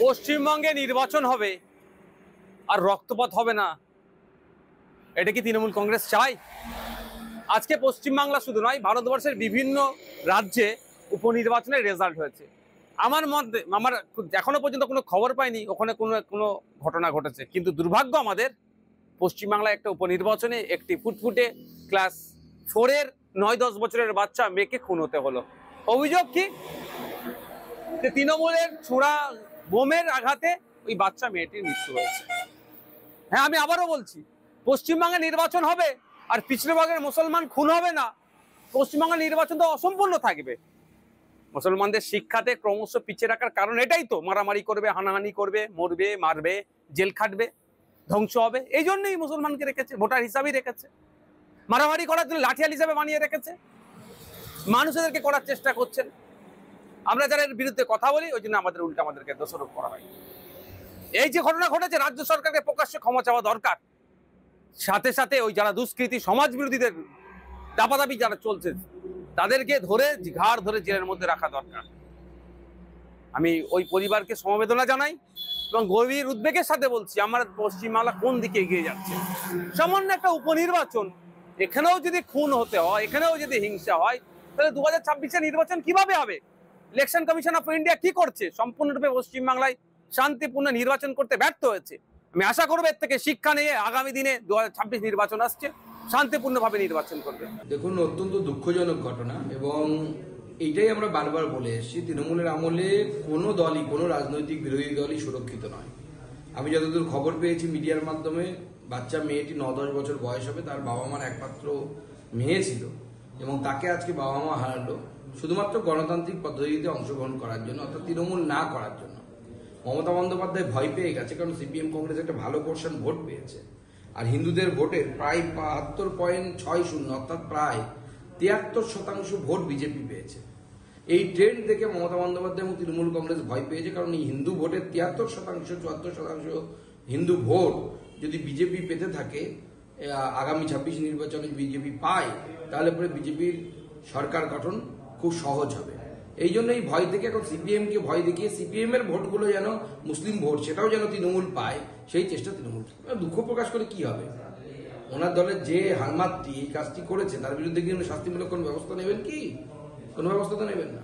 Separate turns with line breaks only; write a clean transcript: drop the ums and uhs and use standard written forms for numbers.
পশ্চিমবঙ্গে নির্বাচন হবে আর রক্তপাত হবে না, এটা কি তৃণমূল কংগ্রেস চায়? আজকে পশ্চিমবাংলা শুধু নয়, ভারতবর্ষের বিভিন্ন রাজ্যে উপনির্বাচনের রেজাল্ট হয়েছে। আমার এখনো পর্যন্ত কোনো খবর পাইনি ওখানে কোনো ঘটনা ঘটেছে, কিন্তু দুর্ভাগ্য আমাদের পশ্চিমবাংলায় একটা উপনির্বাচনে একটি ফুটফুটে ক্লাস 4-এর 9-10 বছরের বাচ্চা মেয়েকে খুন হতে হলো। অভিযোগ কি? তৃণমূলের ছোড়া বোমের আঘাতে ওই বাচ্চা মেয়েটির মৃত্যু হয়েছে। হ্যাঁ, আমি আবারও বলছি, পশ্চিমবঙ্গে নির্বাচন হবে আর পিছড়েভাগের মুসলমান খুন হবে না, পশ্চিমবঙ্গের নির্বাচন তো অসম্পূর্ণ থাকবে। মুসলমানদের শিক্ষাতে ক্রমশ পিছিয়ে রাখার কারণ এটাই তো, মারামারি করবে, হানাহানি করবে, মরবে, মারবে, জেল খাটবে, ধ্বংস হবে। এই জন্যই মুসলমানকে রেখেছে, ভোটার হিসাবেই রেখেছে। মারামারি করার জন্য লাঠিয়াল হিসাবে বানিয়ে রেখেছে, মানুষদেরকে করার চেষ্টা করছেন। আমরা যারা এর বিরুদ্ধে কথা বলি ওই জন্য আমাদেরকে দোষারোপ করা হয়। এই যে ঘটনা ঘটেছে, রাজ্য সরকারকে প্রকাশ্যে ক্ষমা চাওয়া দরকার। সাথে সাথে ওই যারা দুষ্কৃতী সমাজ বিরোধীদের দাপাদাপি যারা চলছে তাদেরকে ঘাড় ধরে জেলের মধ্যে রাখা দরকার। আমি ওই পরিবারকে সমবেদনা জানাই এবং গভীর উদ্বেগের সাথে বলছি, আমার পশ্চিমবাংলা কোন দিকে এগিয়ে যাচ্ছে। সামান্য একটা উপনির্বাচন, এখানেও যদি খুন হতে হয়, এখানেও যদি হিংসা হয়, তাহলে 2026-এর নির্বাচন কিভাবে হবে? ইলেকশন কমিশন অফ ইন্ডিয়া কি করছে? সম্পূর্ণরূপে পশ্চিমবাংলায় শান্তিপূর্ণ নির্বাচন করতে ব্যর্থ হয়েছে। আমি আশা করবো এর থেকে শিক্ষা নিয়ে আগামী দিনে 2026 নির্বাচন আসছে, শান্তিপূর্ণভাবে নির্বাচন করবে।
দেখুন, অত্যন্ত দুঃখজনক ঘটনা এবং এইটাই আমরা বারবার বলে এসেছি, তৃণমূলের আমলে কোনো দলই, কোনো রাজনৈতিক বিরোধী দলই সুরক্ষিত নয়। আমি যতদূর খবর পেয়েছি মিডিয়ার মাধ্যমে, বাচ্চা মেয়েটি 9-10 বছর বয়স হবে, তার বাবা মার একমাত্র মেয়ে ছিল এবং তাকে আজকে বাবা মা হারালো শুধুমাত্র গণতান্ত্রিক পদ্ধতিতে অংশগ্রহণ করার জন্য, অর্থাৎ তৃণমূল না করার জন্য। মমতা বন্দ্যোপাধ্যায় ভয় পেয়ে গেছে, কারণ সিপিএম কংগ্রেস একটা ভালো পোর্শন ভোট পেয়েছে আর হিন্দুদের ভোটের প্রায় 72.60 অর্থাৎ প্রায় 73% ভোট বিজেপি পেয়েছে। এই ট্রেন্ড দেখে মমতা বন্দ্যোপাধ্যায় এবং তৃণমূল কংগ্রেস ভয় পেয়েছে, কারণ এই হিন্দু ভোটের 73%, 74% হিন্দু ভোট যদি বিজেপি পেতে থাকে, আগামী 26 নির্বাচনে বিজেপি পায়, তাহলে পরে বিজেপির সরকার গঠন খুব সহজ হবে। এই জন্য এই ভয় থেকে এখন সিপিএমকে ভয় দেখিয়ে সিপিএম এর ভোটগুলো যেন মুসলিম ভোট, সেটাও যেন তৃণমূল পায়, সেই চেষ্টা তৃণমূল। দুঃখ প্রকাশ করে কি হবে? ওনার দলের যে হালমাতটি এই কাজটি করেছে তার বিরুদ্ধে কি শাস্তিমূলক কোন ব্যবস্থা নেবেন? কি কোনো ব্যবস্থা তো নেবেন না।